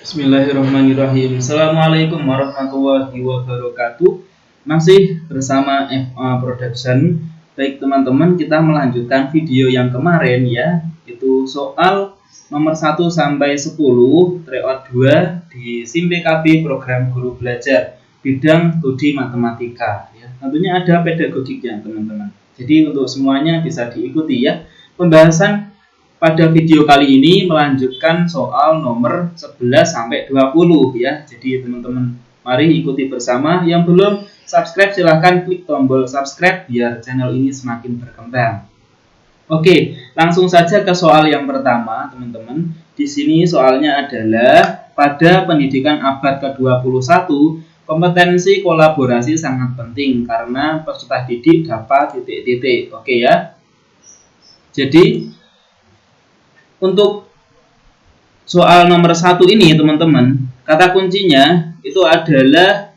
Bismillahirrahmanirrahim. Assalamualaikum warahmatullahi wabarakatuh. Masih bersama FA Production. Baik teman-teman, kita melanjutkan video yang kemarin ya, itu soal nomor 1 sampai 10 tryout 2 di SIM PKB program guru belajar bidang studi matematika ya. Tentunya ada pedagogiknya teman-teman. Jadi untuk semuanya bisa diikuti ya. Pembahasan pada video kali ini melanjutkan soal nomor 11 sampai 20 ya. Jadi teman-teman mari ikuti bersama. Yang belum subscribe silahkan klik tombol subscribe biar channel ini semakin berkembang. Oke, langsung saja ke soal yang pertama teman-teman. Di sini soalnya adalah pada pendidikan abad ke-21 kompetensi kolaborasi sangat penting karena peserta didik dapat titik-titik. Oke ya. Jadi untuk soal nomor 1 ini teman-teman, kata kuncinya itu adalah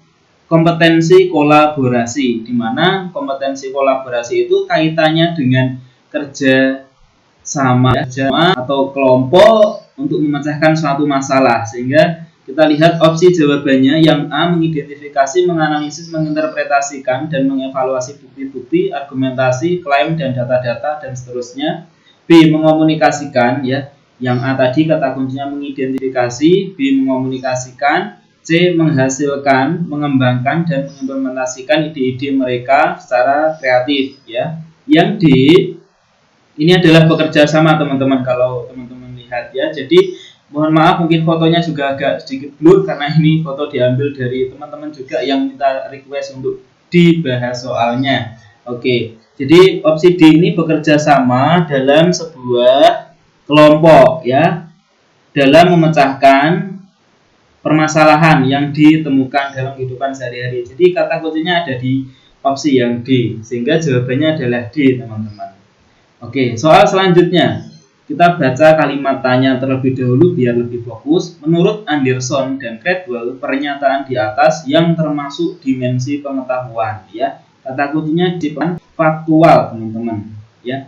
kompetensi kolaborasi, di mana kompetensi kolaborasi itu kaitannya dengan kerja sama atau kelompok untuk memecahkan suatu masalah. Sehingga kita lihat opsi jawabannya yang A, mengidentifikasi, menganalisis, menginterpretasikan, dan mengevaluasi bukti-bukti, argumentasi, klaim, dan data-data, dan seterusnya. B, mengomunikasikan ya. Yang A tadi kata kuncinya mengidentifikasi, B, mengomunikasikan, C, menghasilkan, mengembangkan, dan mengimplementasikan ide-ide mereka secara kreatif ya. Yang D, ini adalah bekerja sama teman-teman kalau teman-teman lihat ya. Jadi mohon maaf mungkin fotonya juga agak sedikit blur karena ini foto diambil dari teman-teman juga yang minta request untuk dibahas soalnya. Oke, jadi opsi D ini bekerja sama dalam sebuah kelompok ya, dalam memecahkan permasalahan yang ditemukan dalam kehidupan sehari-hari. Jadi kata kuncinya ada di opsi yang D, sehingga jawabannya adalah D teman-teman. Oke, soal selanjutnya kita baca kalimat tanya terlebih dahulu biar lebih fokus. Menurut Anderson dan Caldwell, pernyataan di atas yang termasuk dimensi pengetahuan ya. Kata kuncinya di faktual teman-teman ya.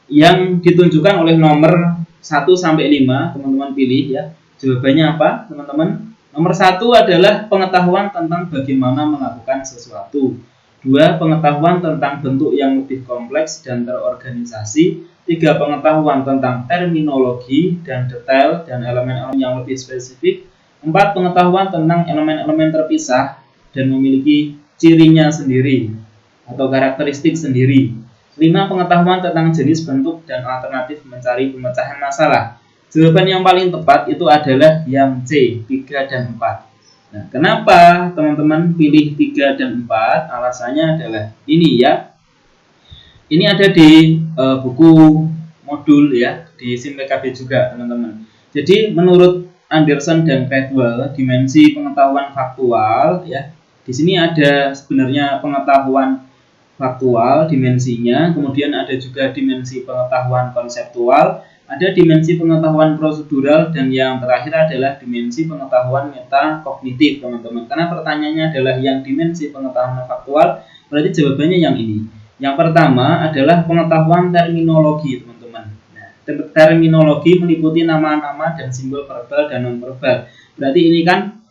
Yang ditunjukkan oleh nomor 1 sampai 5 teman-teman pilih ya. Jawabannya apa teman-teman? Nomor 1 adalah pengetahuan tentang bagaimana melakukan sesuatu. 2, pengetahuan tentang bentuk yang lebih kompleks dan terorganisasi. 3, pengetahuan tentang terminologi dan detail dan elemen-elemen yang lebih spesifik. 4, pengetahuan tentang elemen-elemen terpisah dan memiliki cirinya sendiri atau karakteristik sendiri. 5, pengetahuan tentang jenis, bentuk, dan alternatif mencari pemecahan masalah. Jawaban yang paling tepat itu adalah yang C, 3 dan 4. Nah, kenapa teman-teman pilih 3 dan 4? Alasannya adalah ini ya. Ini ada di buku modul ya, di SIM PKB juga teman-teman. Jadi menurut Anderson dan Caldwell, dimensi pengetahuan faktual ya. Di sini ada sebenarnya pengetahuan faktual dimensinya, kemudian ada juga dimensi pengetahuan konseptual, ada dimensi pengetahuan prosedural, dan yang terakhir adalah dimensi pengetahuan metakognitif teman-teman. Karena pertanyaannya adalah yang dimensi pengetahuan faktual, berarti jawabannya yang ini. Yang pertama adalah pengetahuan terminologi teman-teman. Nah, terminologi meliputi nama-nama dan simbol verbal dan non-verbal. Berarti ini kan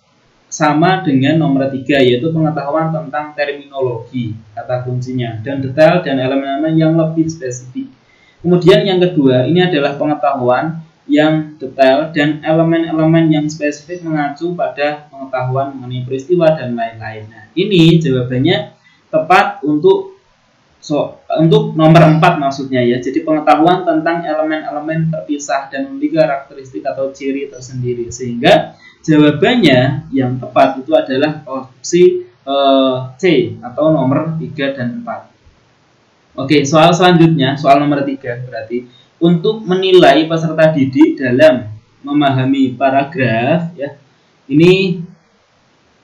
sama dengan nomor 3 yaitu pengetahuan tentang terminologi kata kuncinya dan detail dan elemen-elemen yang lebih spesifik. Kemudian yang kedua ini adalah pengetahuan yang detail dan elemen-elemen yang spesifik mengacu pada pengetahuan mengenai peristiwa dan lain-lain. Nah, ini jawabannya tepat untuk nomor 4 maksudnya ya. Jadi pengetahuan tentang elemen-elemen terpisah dan memiliki karakteristik atau ciri tersendiri, sehingga jawabannya yang tepat itu adalah opsi C atau nomor 3 dan 4. Oke, soal selanjutnya, soal nomor 3 berarti untuk menilai peserta didik dalam memahami paragraf ya. Ini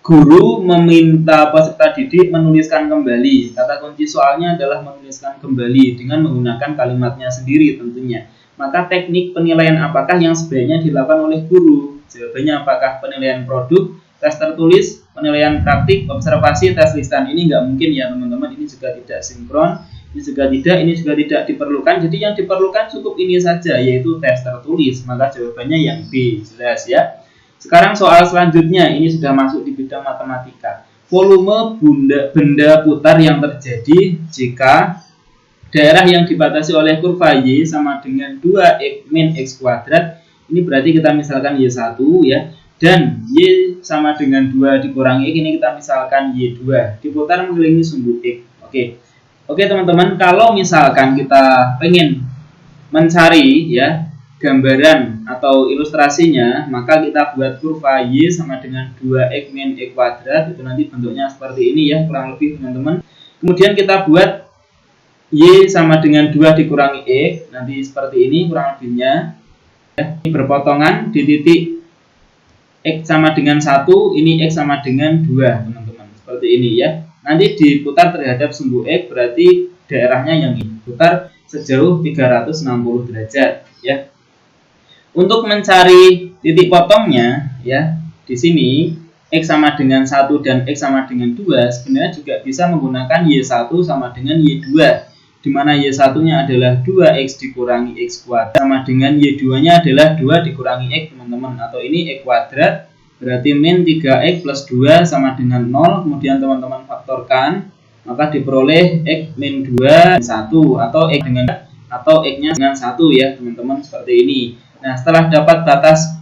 guru meminta peserta didik menuliskan kembali. Kata kunci soalnya adalah menuliskan kembali dengan menggunakan kalimatnya sendiri tentunya. Maka teknik penilaian apakah yang sebaiknya dilakukan oleh guru? Jawabannya apakah penilaian produk, tes tertulis, penilaian praktik, observasi, tes lisan. Ini nggak mungkin ya teman-teman. Ini juga tidak sinkron. Ini juga tidak diperlukan. Jadi yang diperlukan cukup ini saja, yaitu tes tertulis. Maka jawabannya yang B, jelas ya. Sekarang soal selanjutnya, ini sudah masuk di bidang matematika. Volume benda putar yang terjadi jika daerah yang dibatasi oleh kurva Y sama dengan 2 min X kuadrat. Ini berarti kita misalkan Y1 ya. Dan Y sama dengan 2 dikurangi X, ini kita misalkan Y2. Diputar mengelilingi sumbu X. Oke teman-teman, kalau misalkan kita pengen mencari ya gambaran atau ilustrasinya, maka kita buat kurva Y sama dengan 2x min X kuadrat. Itu nanti bentuknya seperti ini ya, kurang lebih teman-teman. Kemudian kita buat Y sama dengan 2 dikurangi X, nanti seperti ini kurang lebihnya ya. Ini berpotongan di titik X sama dengan 1, ini X sama dengan 2 teman-teman, seperti ini ya. Nanti diputar terhadap sumbu X, berarti daerahnya yang ini putar sejauh 360 derajat ya. Untuk mencari titik potongnya ya, di sini X sama dengan 1 dan X sama dengan 2 sebenarnya juga bisa menggunakan Y1 sama dengan Y2, di mana Y1-nya adalah 2X dikurangi X kuadrat sama dengan Y2-nya adalah 2 dikurangi X teman-teman, atau ini X kuadrat berarti min 3X plus 2 sama dengan 0. Kemudian teman-teman faktorkan, maka diperoleh X min 2 1 atau X-nya dengan 1 ya teman-teman, seperti ini. Nah, setelah dapat batas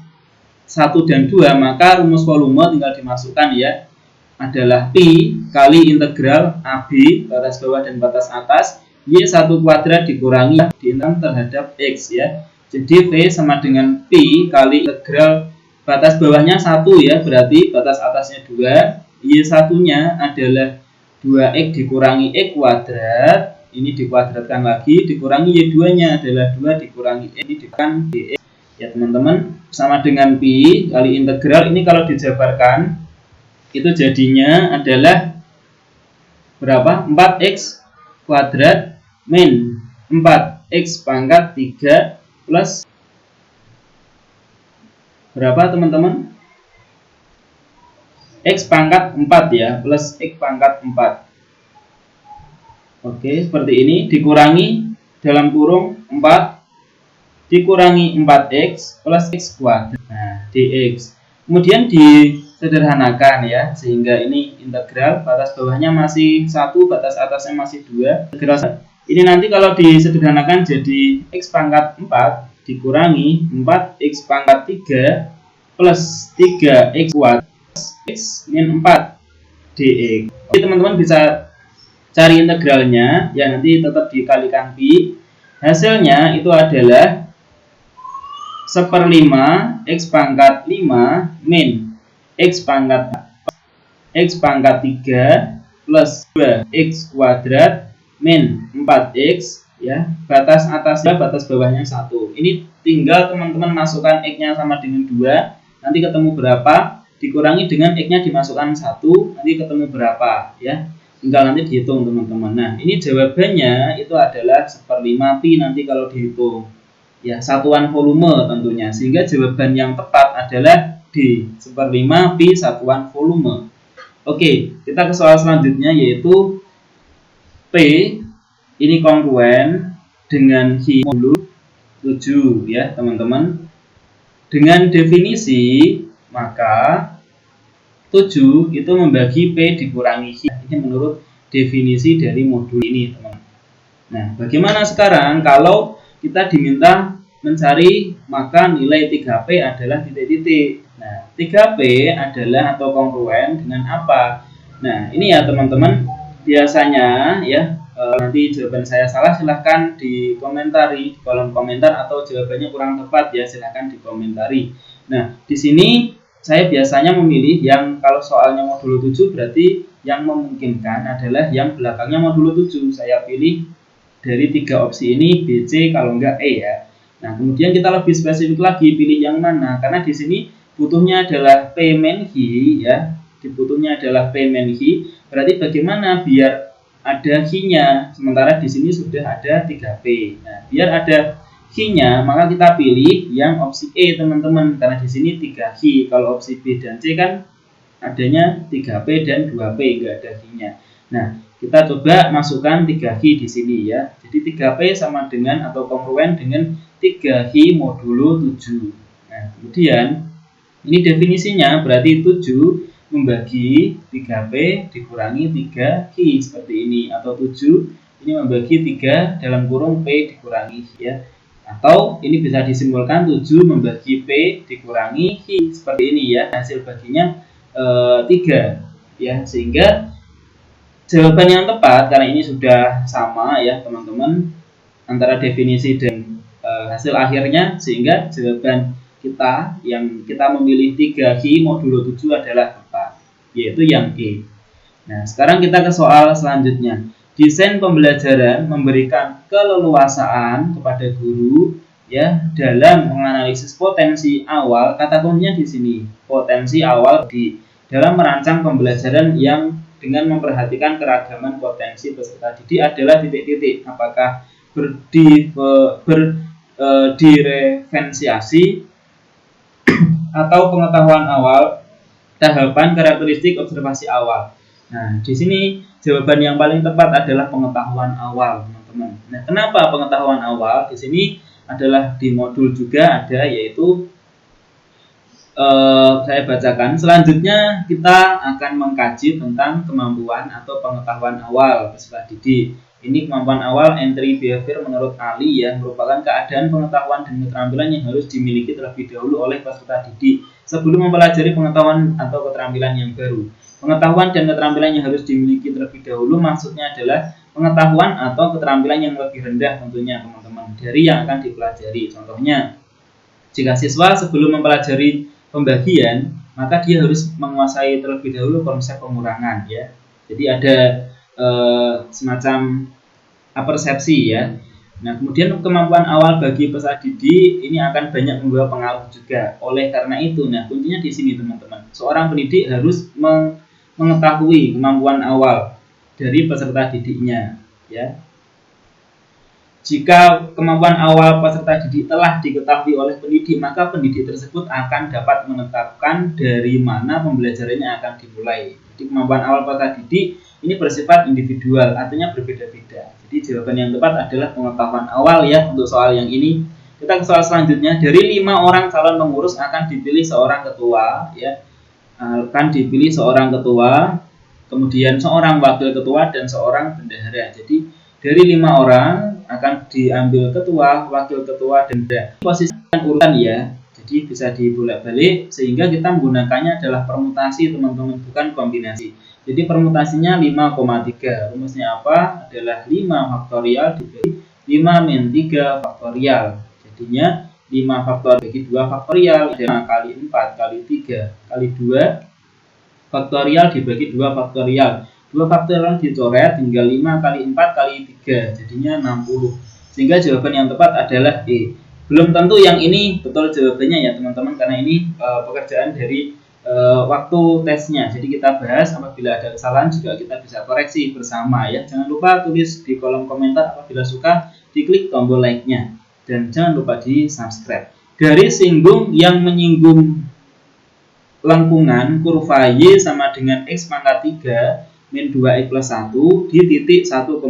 1 dan 2, maka rumus volume tinggal dimasukkan ya, adalah pi kali integral AB batas bawah dan batas atas Y1 kuadrat dikurangi diintegrasi terhadap X ya. Jadi V sama dengan pi kali integral batas bawahnya 1 ya, berarti batas atasnya 2, Y1-nya adalah 2X dikurangi X kuadrat, ini dikuadratkan lagi, dikurangi Y2-nya adalah 2 dikurangi X, ini dikurangi dx ya teman-teman, sama dengan pi kali integral. Ini kalau dijabarkan itu jadinya adalah berapa? 4x kuadrat min 4x pangkat 3 plus berapa teman-teman? X pangkat 4 ya, plus X pangkat 4. Oke, seperti ini, dikurangi dalam kurung 4 dikurangi 4x plus X kuadrat, nah dx. Kemudian disederhanakan ya, sehingga ini integral, batas bawahnya masih 1, batas atasnya masih 2. Ini nanti kalau disederhanakan jadi X pangkat 4 dikurangi 4x pangkat 3 plus 3x kuadrat X min 4 dx. Jadi teman-teman bisa cari integralnya ya, nanti tetap dikalikan pi. Hasilnya itu adalah 1/5 X pangkat 5 min X pangkat 3 plus 2x kuadrat min 4x ya, batas atasnya batas bawahnya 1. Ini tinggal teman-teman masukkan X-nya sama dengan 2, nanti ketemu berapa, dikurangi dengan X-nya dimasukkan 1, nanti ketemu berapa ya, tinggal nanti dihitung teman-teman. Nah, ini jawabannya itu adalah 1/5 pi nanti kalau dihitung ya, satuan volume tentunya, sehingga jawaban yang tepat adalah D, 1/5 pi satuan volume. Oke, kita ke soal selanjutnya, yaitu P ini kongruen dengan Hi modulus 7 ya teman-teman. Dengan definisi, maka 7 itu membagi P dikurangi Hi. Ini menurut definisi dari modul ini teman-teman. Nah, bagaimana sekarang kalau kita diminta mencari maka nilai 3P adalah titik-titik. Nah, 3P adalah atau kongruen dengan apa? Nah, ini ya teman-teman, biasanya ya, nanti jawaban saya salah silahkan dikomentari di kolom komentar, atau jawabannya kurang tepat ya silahkan dikomentari. Nah, di sini saya biasanya memilih yang kalau soalnya modulo 7 berarti yang memungkinkan adalah yang belakangnya modulo 7. Saya pilih dari 3 opsi ini, B, C, kalau enggak E ya. Nah, kemudian kita lebih spesifik lagi pilih yang mana, karena di sini butuhnya adalah P min Hi ya. Butuhnya adalah P min Hi. Berarti bagaimana biar ada Hi-nya, sementara di sini sudah ada 3P. Nah, biar ada Hi-nya, maka kita pilih yang opsi E teman-teman, karena di sini 3 Hi. Kalau opsi B dan C kan adanya 3P dan 2P, enggak ada Hi-nya. Nah, kita coba masukkan 3Hi di sini ya. Jadi 3P sama dengan atau kongruen dengan 3Hi modulo 7. Nah, kemudian Ini definisinya berarti 7 membagi 3P dikurangi 3Q seperti ini, atau 7 ini membagi 3 dalam kurung P dikurangi ya. Atau ini bisa disimpulkan 7 membagi P dikurangi Q seperti ini ya. Hasil baginya 3 ya, sehingga jawaban yang tepat karena ini sudah sama ya teman-teman antara definisi dan hasil akhirnya, sehingga jawaban kita yang kita memilih 3Q modulo 7 adalah tepat, yaitu yang E. Nah, sekarang kita ke soal selanjutnya. Desain pembelajaran memberikan keleluasaan kepada guru ya dalam menganalisis potensi awal. Kata kuncinya di sini, potensi awal dalam merancang pembelajaran yang dengan memperhatikan keragaman potensi peserta didik adalah titik-titik. Apakah direferensiasi atau pengetahuan awal, tahapan, karakteristik, observasi awal. Nah, di sini jawaban yang paling tepat adalah pengetahuan awal, teman-teman. Nah, kenapa pengetahuan awal? Di sini adalah di modul juga ada, yaitu saya bacakan. Selanjutnya kita akan mengkaji tentang kemampuan atau pengetahuan awal peserta didik. Ini kemampuan awal entry behavior menurut Ali ya, merupakan keadaan pengetahuan dan keterampilan yang harus dimiliki terlebih dahulu oleh peserta didik sebelum mempelajari pengetahuan atau keterampilan yang baru. Pengetahuan dan keterampilan yang harus dimiliki terlebih dahulu maksudnya adalah pengetahuan atau keterampilan yang lebih rendah tentunya teman-teman dari yang akan dipelajari. Contohnya, jika siswa sebelum mempelajari pembagian, maka dia harus menguasai terlebih dahulu konsep pengurangan ya. Jadi ada semacam persepsi ya. Nah, kemudian kemampuan awal bagi peserta didik ini akan banyak membawa pengaruh juga. Oleh karena itu, nah kuncinya di sini teman-teman. Seorang pendidik harus mengetahui kemampuan awal dari peserta didiknya ya. Jika kemampuan awal peserta didik telah diketahui oleh pendidik, maka pendidik tersebut akan dapat menetapkan dari mana pembelajarannya akan dimulai. Jadi kemampuan awal peserta didik ini bersifat individual, artinya berbeda-beda. Jadi jawaban yang tepat adalah pengetahuan awal ya untuk soal yang ini. Kita ke soal selanjutnya. Dari 5 orang calon pengurus akan dipilih seorang ketua ya. Akan dipilih seorang ketua, kemudian seorang wakil ketua dan seorang bendahara. Jadi dari 5 orang akan diambil ketua, wakil ketua, dan bendahara. Posisi urutan ya. Jadi bisa dibolak-balik sehingga kita menggunakannya adalah permutasi teman-teman, bukan kombinasi. Jadi permutasinya 5,3. Rumusnya apa? Adalah 5 faktorial dibagi 5 min 3 faktorial. Jadinya 5 faktorial bagi 2 faktorial 5 kali 4 kali 3 kali 2 faktorial dibagi 2 faktorial. 2 faktorial dicoret, tinggal 5 kali 4 kali 3. Jadinya 60. Sehingga jawaban yang tepat adalah E. Belum tentu yang ini betul jawabannya ya teman-teman, karena ini pekerjaan dari waktu tesnya. Jadi kita bahas, apabila ada kesalahan juga kita bisa koreksi bersama ya. Jangan lupa tulis di kolom komentar apabila suka, diklik tombol like-nya, dan jangan lupa di subscribe. Garis singgung yang menyinggung lengkungan kurva Y sama dengan X pangkat 3 min 2X plus 1 di titik 1,0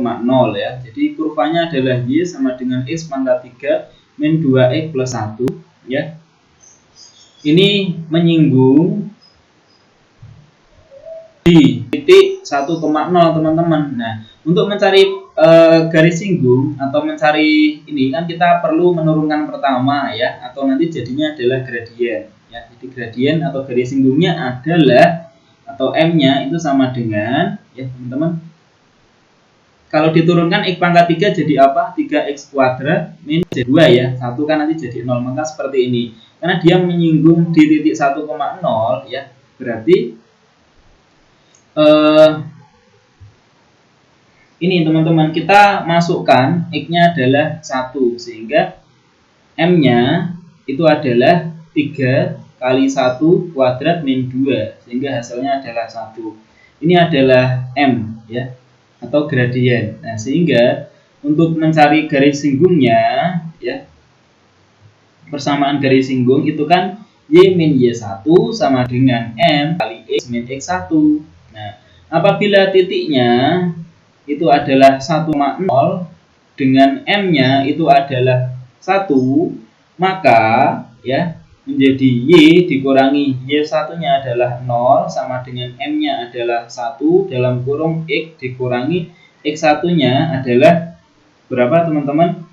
ya. Jadi kurvanya adalah Y sama dengan X pangkat 3 min 2X plus 1 ya. Ini menyinggung di titik 1,0 teman-teman. Nah, untuk mencari garis singgung atau mencari ini kan kita perlu menurunkan pertama ya, atau nanti jadinya adalah gradien ya. Jadi gradien atau garis singgungnya adalah, atau M-nya itu sama dengan ya teman-teman, kalau diturunkan X pangkat 3 jadi apa? 3X kuadrat min 2 ya. 1 kan nanti jadi 0. Maka seperti ini. Karena dia menyinggung di titik 1,0 ya. Berarti ini teman-teman, kita masukkan X-nya adalah 1. Sehingga M-nya itu adalah 3 kali 1 kuadrat min 2. Sehingga hasilnya adalah 1. Ini adalah M ya, atau gradien. Nah, sehingga untuk mencari garis singgungnya ya, persamaan garis singgung itu kan Y min Y1 sama dengan M kali X min X1. Nah, apabila titiknya itu adalah 1,0 dengan M-nya itu adalah 1, maka ya menjadi Y dikurangi Y1 nya adalah 0 sama dengan M nya adalah 1 dalam kurung X dikurangi X1 nya adalah berapa teman-teman?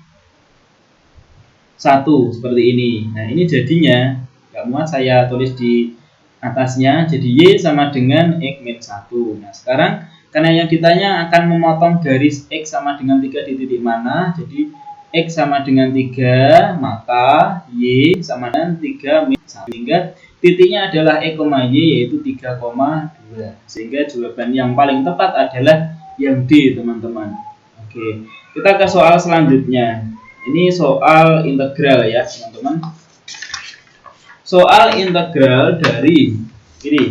1 seperti ini. Nah ini jadinya nggak muat saya tulis di atasnya, jadi Y sama dengan X min 1. Nah sekarang karena yang ditanya akan memotong garis X sama dengan 3 di titik mana, jadi X sama dengan 3, maka Y sama dengan 3 min 1. Sehingga titiknya adalah E, Y yaitu 3,2. Sehingga jawaban yang paling tepat adalah yang D teman-teman. Oke, kita ke soal selanjutnya. Ini soal integral ya teman-teman. Soal integral dari ini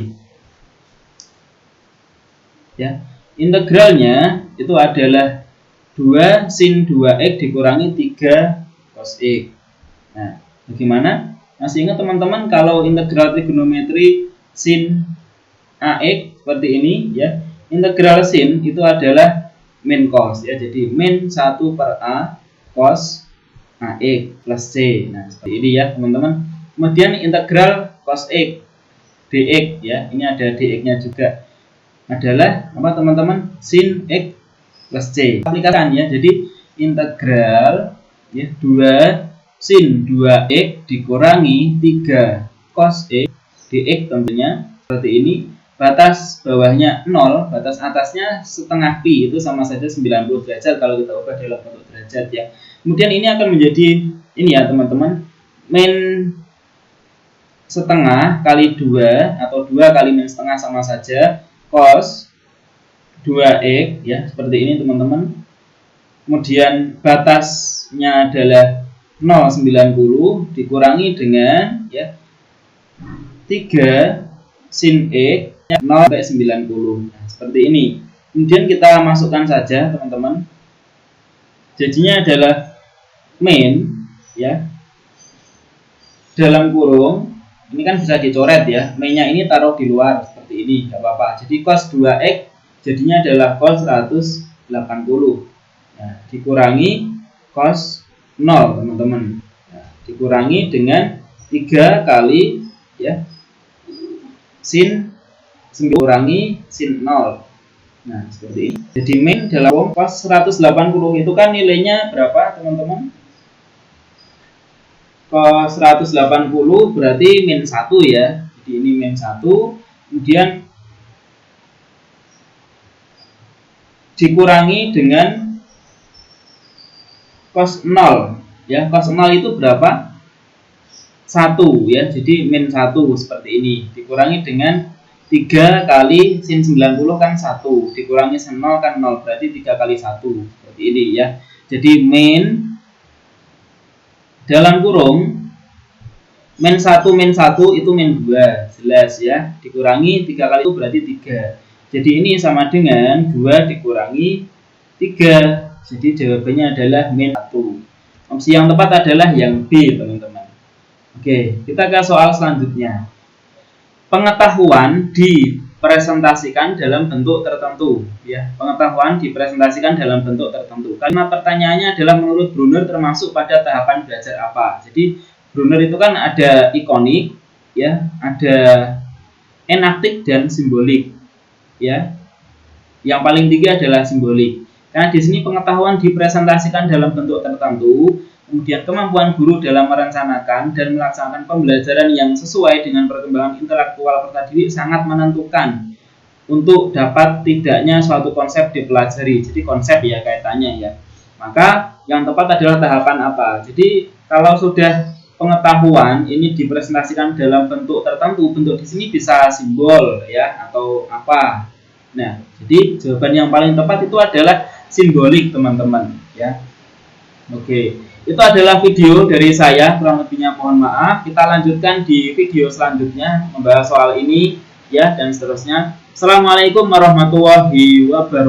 ya. Integralnya itu adalah 2 sin 2x dikurangi 3 cos x. Nah, bagaimana? Masih ingat teman-teman kalau integral trigonometri sin ax seperti ini ya. Integral sin itu adalah min cos ya. Jadi min 1 per a cos ax plus c. Nah, seperti ini ya, teman-teman. Kemudian integral cos x dx ya. Ini ada dx-nya juga. Adalah apa teman-teman? Sin x plus c. Aplikasikan ya. Jadi integral ya 2 sin 2x dikurangi 3 cos x dx tentunya seperti ini. Batas bawahnya 0, batas atasnya setengah pi, itu sama saja 90 derajat kalau kita ubah dalam bentuk derajat ya. Kemudian ini akan menjadi ini ya teman-teman, min setengah kali 2 atau 2 kali min setengah sama saja cos 2x ya, seperti ini teman-teman. Kemudian batasnya adalah 0,90 dikurangi dengan ya 3 sin x 0 sampai 90. Nah, seperti ini. Kemudian kita masukkan saja teman-teman. Jadinya adalah min ya dalam kurung, ini kan bisa dicoret ya, min-nya ini taruh di luar seperti ini, nggak apa-apa. Jadi cos 2x jadinya adalah cos 180. Nah, dikurangi cos 0 teman-teman. Nah, dikurangi dengan 3 kali ya sin 9 kurangi sin 0. Nah, seperti ini. Jadi min dalam cos 180 itu kan nilainya berapa teman-teman? Cos 180 berarti min 1 ya. Jadi ini min 1. Kemudian dikurangi dengan cos 0 ya. Cos 0 itu berapa? 1 ya. Jadi min 1 seperti ini. Dikurangi dengan 3 kali sin 90 kan 1. Dikurangi sin 0 kan 0. Berarti 3 kali 1. Seperti ini ya. Jadi min dalam kurung min 1 itu min 2. Jelas ya. Dikurangi 3 kali itu berarti 3. Jadi ini sama dengan 2 dikurangi 3. Jadi jawabannya adalah min 1. Opsi yang tepat adalah yang B teman-teman. Oke, kita ke soal selanjutnya. Pengetahuan dipresentasikan dalam bentuk tertentu ya. Pengetahuan dipresentasikan dalam bentuk tertentu. Karena pertanyaannya adalah menurut Brunner termasuk pada tahapan belajar apa. Jadi Brunner itu kan ada ikonik ya, ada enaktik dan simbolik ya. Yang paling tinggi adalah simbolik. Karena di sini pengetahuan dipresentasikan dalam bentuk tertentu. Kemudian kemampuan guru dalam merencanakan dan melaksanakan pembelajaran yang sesuai dengan perkembangan intelektual peserta didik sangat menentukan untuk dapat tidaknya suatu konsep dipelajari. Jadi konsep ya kaitannya ya. Maka yang tepat adalah tahapan apa? Jadi kalau sudah pengetahuan ini dipresentasikan dalam bentuk tertentu, bentuk di sini bisa simbol ya atau apa. Nah, jadi jawaban yang paling tepat itu adalah simbolik teman-teman ya. Oke. Itu adalah video dari saya, kurang lebihnya mohon maaf. Kita lanjutkan di video selanjutnya membahas soal ini ya dan seterusnya. Assalamualaikum warahmatullahi wabarakatuh.